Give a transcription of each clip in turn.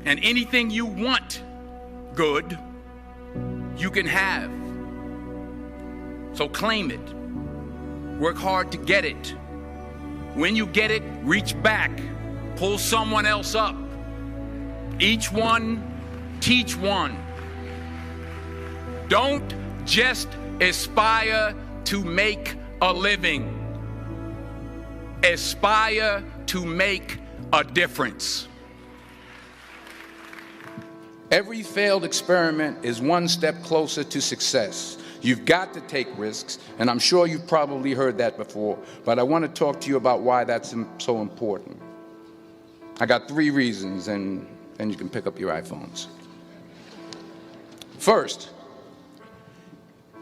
And anything you want good, you can have. So claim it. Work hard to get it. When you get it, reach back. Pull someone else up. Each one, teach one. Don't just aspire to make a living. Aspire to make a difference. Every failed experiment is one step closer to success. You've got to take risks, and I'm sure you've probably heard that before, but I want to talk to you about why that's so important. I got 3 reasons, and then you can pick up your iPhones. First,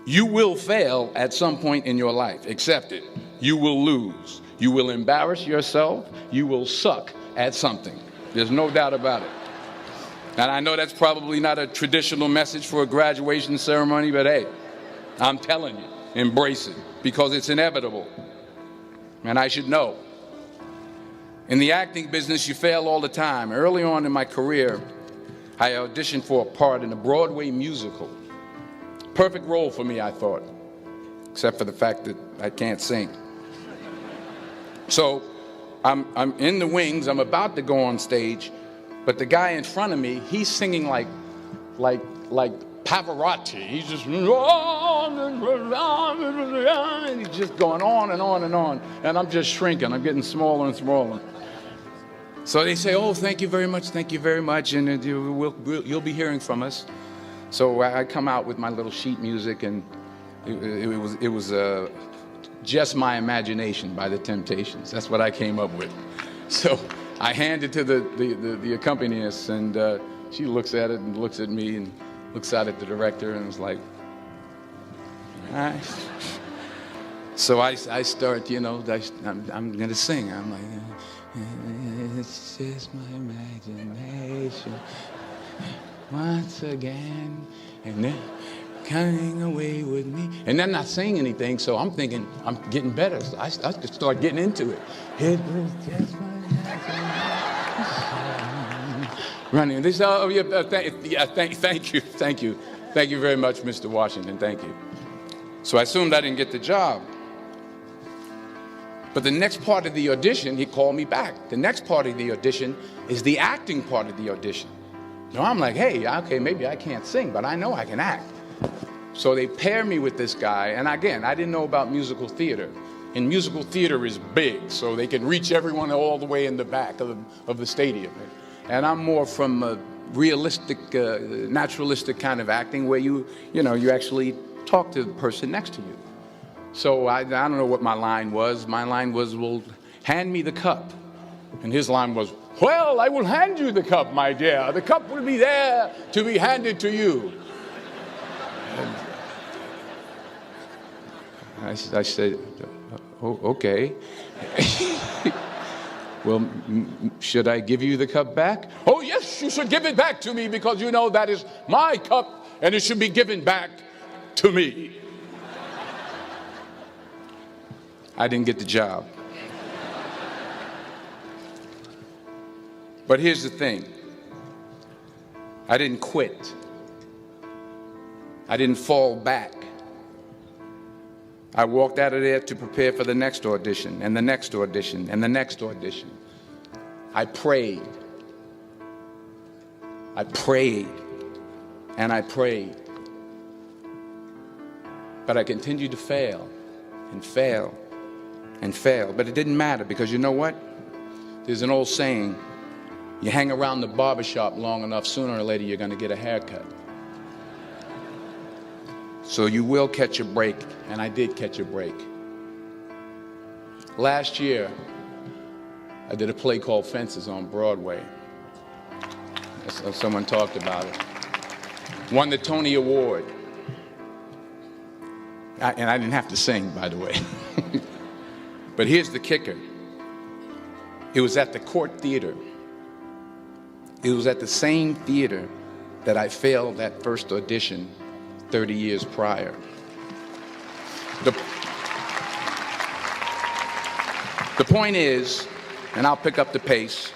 you will fail at some point in your life. Accept it. You will lose. You will embarrass yourself. You will suck at something. There's no doubt about it. And I know that's probably not a traditional message for a graduation ceremony, but hey, I'm telling you, embrace it, because it's inevitable. And I should know. In the acting business, you fail all the time. Early on in my career, I auditioned for a part in a Broadway musical. Perfect role for me, I thought, except for the fact that I can't sing. So I'm in the wings, I'm about to go on stage, but the guy in front of me, he's singing like Pavarotti. He's just, and he's just going on and on and on. And I'm just shrinking. I'm getting smaller and smaller. So they say, oh, thank you very much, and you'll be hearing from us. So I come out with my little sheet music, and it was Just My Imagination by the Temptations. That's what I came up with. So I hand it to the accompanist, and she looks at it and looks at me and looks out at the director and is like, all right. So I start, I'm going to sing. I'm like, it's just my imagination once again, and then coming away with me. And they're not saying anything, so I'm thinking I'm getting better. So I just start getting into it. It was just my imagination. Running. They say, oh, yeah, thank you very much, Mr. Washington, thank you. So I assumed I didn't get the job. But the next part of the audition, he called me back. The next part of the audition is the acting part of the audition. So I'm like, hey, okay, maybe I can't sing, but I know I can act. So they pair me with this guy, and again, I didn't know about musical theater. And musical theater is big, so they can reach everyone all the way in the back of the stadium. And I'm more from a realistic, naturalistic kind of acting where you actually talk to the person next to you. So I don't know what my line was. My line was, well, hand me the cup. And his line was, well, I will hand you the cup, my dear. The cup will be there to be handed to you. And I said, oh, okay. Well, should I give you the cup back? Oh, yes, you should give it back to me, because you know that is my cup and it should be given back to me. I didn't get the job. But here's the thing. I didn't quit. I didn't fall back. I walked out of there to prepare for the next audition, and the next audition, and the next audition. I prayed. I prayed, and I prayed. But I continued to fail, and fail, and fail. But it didn't matter, because you know what? There's an old saying, you hang around the barbershop long enough, sooner or later you're going to get a haircut. So you will catch a break, and I did catch a break. Last year, I did a play called Fences on Broadway. Someone talked about it. Won the Tony Award. And I didn't have to sing, by the way. But here's the kicker. It was at the Court Theater. It was at the same theater that I failed that first audition 30 years prior. The point is, and I'll pick up the pace,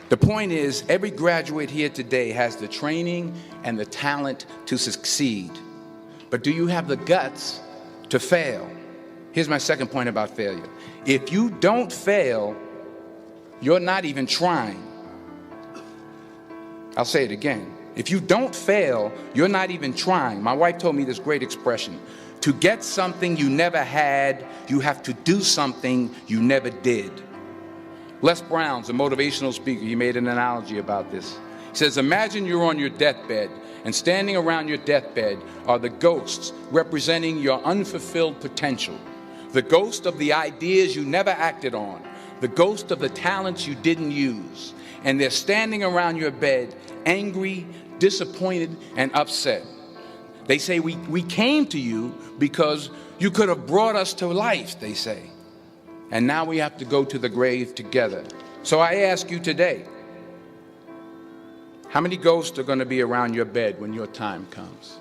The point is, every graduate here today has the training and the talent to succeed. But do you have the guts to fail? Here's my second point about failure. If you don't fail, you're not even trying. I'll say it again. If you don't fail, you're not even trying. My wife told me this great expression. To get something you never had, you have to do something you never did. Les Brown's a motivational speaker. He made an analogy about this. He says, imagine you're on your deathbed, and standing around your deathbed are the ghosts representing your unfulfilled potential. The ghost of the ideas you never acted on. The ghost of the talents you didn't use. And they're standing around your bed, angry, disappointed, and upset. They say, we came to you because you could have brought us to life, they say. And now we have to go to the grave together. So I ask you today, how many ghosts are going to be around your bed when your time comes?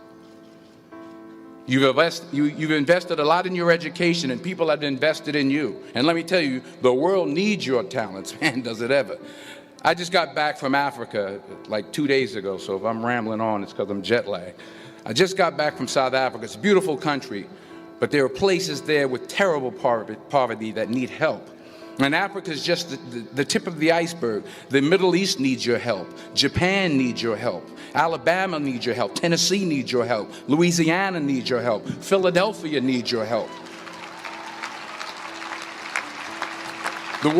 You've invested a lot in your education, and people have invested in you. And let me tell you, the world needs your talents, man, does it ever. I just got back from Africa like 2 days ago, so if I'm rambling on, it's because I'm jet lagged. I just got back from South Africa. It's a beautiful country, but there are places there with terrible poverty that need help. And Africa is just the tip of the iceberg. The Middle East needs your help. Japan needs your help. Alabama needs your help. Tennessee needs your help. Louisiana needs your help. Philadelphia needs your help. The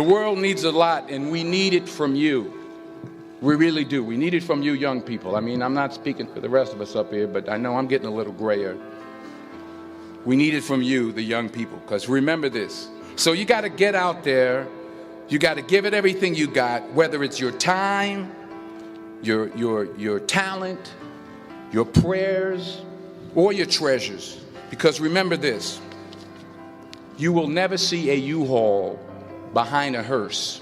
world needs a lot, and we need it from you. We really do. We need it from you young people. I mean, I'm not speaking for the rest of us up here, but I know I'm getting a little grayer. We need it from you, the young people, because remember this. So you got to get out there. You got to give it everything you got, whether it's your time, your talent, your prayers, or your treasures. Because remember this. You will never see a U-Haul behind a hearse.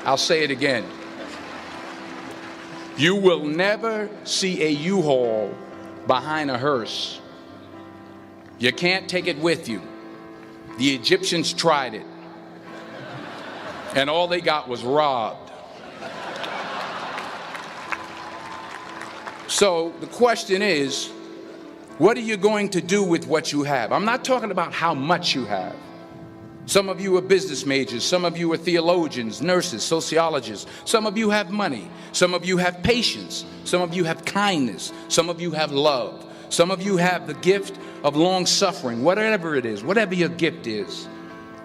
I'll say it again. You will never see a U-Haul behind a hearse. You can't take it with you. The Egyptians tried it, and all they got was robbed. So the question is, what are you going to do with what you have? I'm not talking about how much you have. Some of you are business majors. Some of you are theologians, nurses, sociologists. Some of you have money. Some of you have patience. Some of you have kindness. Some of you have love. Some of you have the gift of long suffering. Whatever it is, whatever your gift is,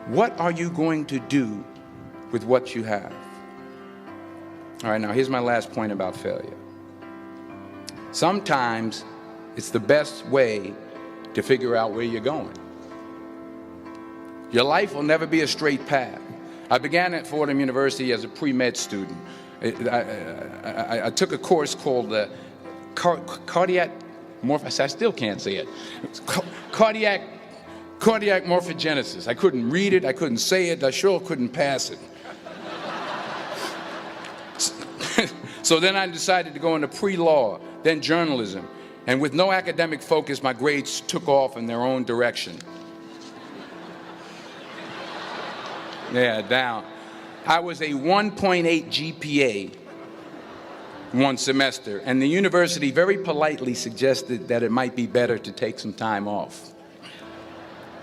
what are you going to do with what you have? All right, now here's my last point about failure. Sometimes it's the best way to figure out where you're going. Your life will never be a straight path. I began at Fordham University as a pre-med student. I took a course called cardiac morphogenesis. I still can't say it. Cardiac morphogenesis. I couldn't read it. I couldn't say it. I sure couldn't pass it. So then I decided to go into pre-law, then journalism. And with no academic focus, my grades took off in their own direction. Yeah, down. I was a 1.8 GPA one semester, and the university very politely suggested that it might be better to take some time off.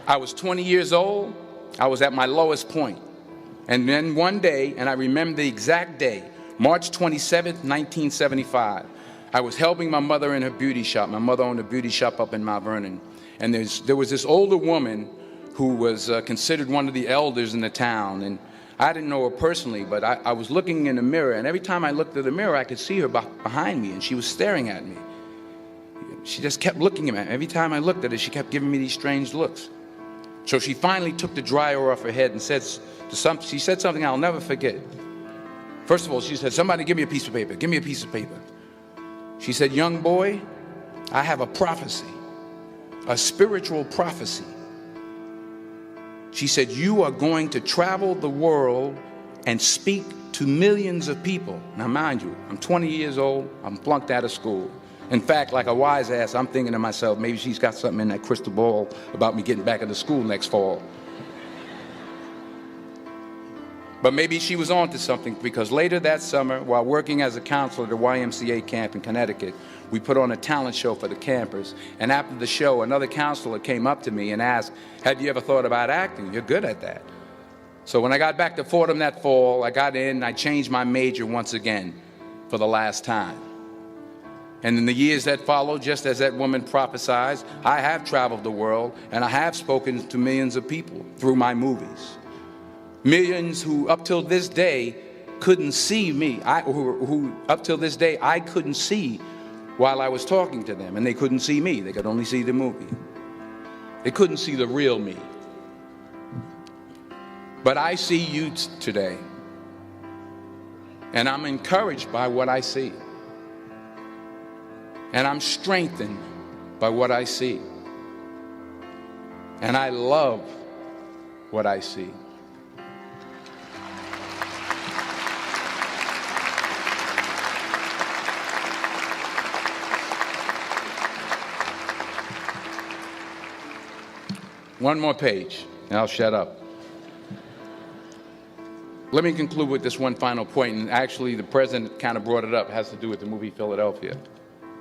I was 20 years old. I was at my lowest point. And then one day, and I remember the exact day, March 27th, 1975, I was helping my mother in her beauty shop. My mother owned a beauty shop up in Mount Vernon. And there was this older woman who was considered one of the elders in the town. And I didn't know her personally, but I was looking in the mirror, and every time I looked at the mirror, I could see her behind me, and she was staring at me. She just kept looking at me. Every time I looked at her, she kept giving me these strange looks. So she finally took the dryer off her head and she said something I'll never forget. First of all, she said, "Somebody give me a piece of paper. Give me a piece of paper." She said, "Young boy, I have a prophecy, a spiritual prophecy." She said, "You are going to travel the world and speak to millions of people." Now, mind you, I'm 20 years old. I'm flunked out of school. In fact, like a wise ass, I'm thinking to myself, maybe she's got something in that crystal ball about me getting back into school next fall. But maybe she was on to something, because later that summer, while working as a counselor at a YMCA camp in Connecticut, we put on a talent show for the campers. And after the show, another counselor came up to me and asked, "Have you ever thought about acting? You're good at that." So when I got back to Fordham that fall, I got in and I changed my major once again for the last time. And in the years that followed, just as that woman prophesied, I have traveled the world and I have spoken to millions of people through my movies. Millions who up till this day couldn't see me, who up till this day I couldn't see while I was talking to them, and they couldn't see me. They could only see the movie. They couldn't see the real me. But I see you today, and I'm encouraged by what I see. And I'm strengthened by what I see. And I love what I see. One more page, and I'll shut up. Let me conclude with this one final point, and actually the president kind of brought it up. It has to do with the movie Philadelphia.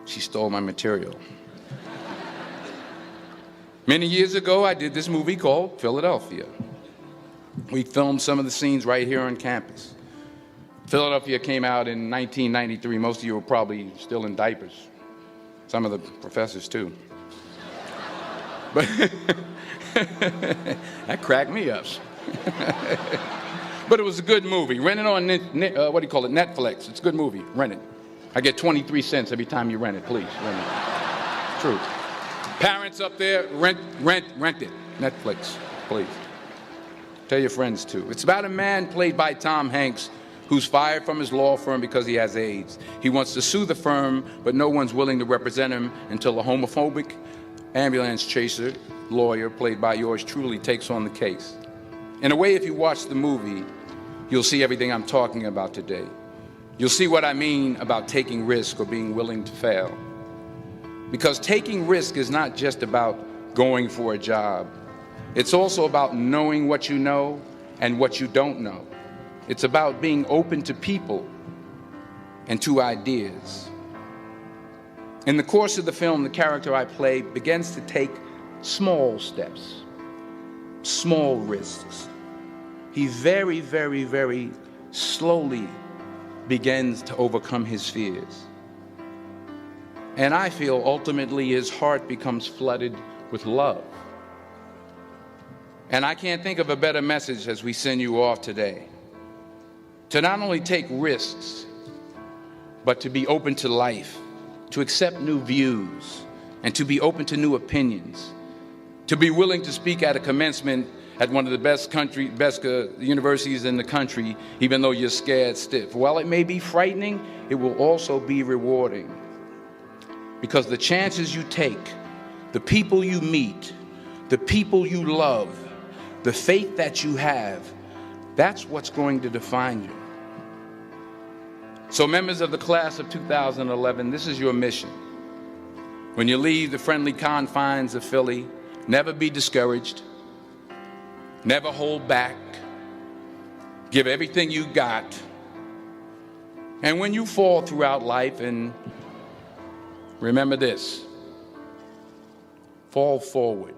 She stole my material. Many years ago, I did this movie called Philadelphia. We filmed some of the scenes right here on campus. Philadelphia came out in 1993. Most of you were probably still in diapers. Some of the professors, too. But that cracked me up. But it was a good movie. Rent it on, Netflix. It's a good movie. Rent it. I get 23 cents every time you rent it. Please, rent it. True. Parents up there, rent it. Netflix, please. Tell your friends, too. It's about a man played by Tom Hanks who's fired from his law firm because he has AIDS. He wants to sue the firm, but no one's willing to represent him until a homophobic ambulance chaser lawyer, played by yours truly, takes on the case. In a way, if you watch the movie, you'll see everything I'm talking about today. You'll see what I mean about taking risk or being willing to fail. Because taking risk is not just about going for a job. It's also about knowing what you know and what you don't know. It's about being open to people and to ideas. In the course of the film, the character I play begins to take small steps, small risks. He very, very, very slowly begins to overcome his fears. And I feel ultimately his heart becomes flooded with love. And I can't think of a better message as we send you off today. To not only take risks, but to be open to life, to accept new views, and to be open to new opinions, to be willing to speak at a commencement at one of the best universities in the country, even though you're scared stiff. While it may be frightening, it will also be rewarding. Because the chances you take, the people you meet, the people you love, the faith that you have, that's what's going to define you. So members of the class of 2011, this is your mission. When you leave the friendly confines of Philly, never be discouraged. Never hold back. Give everything you got. And when you fall throughout life, and remember this, fall forward.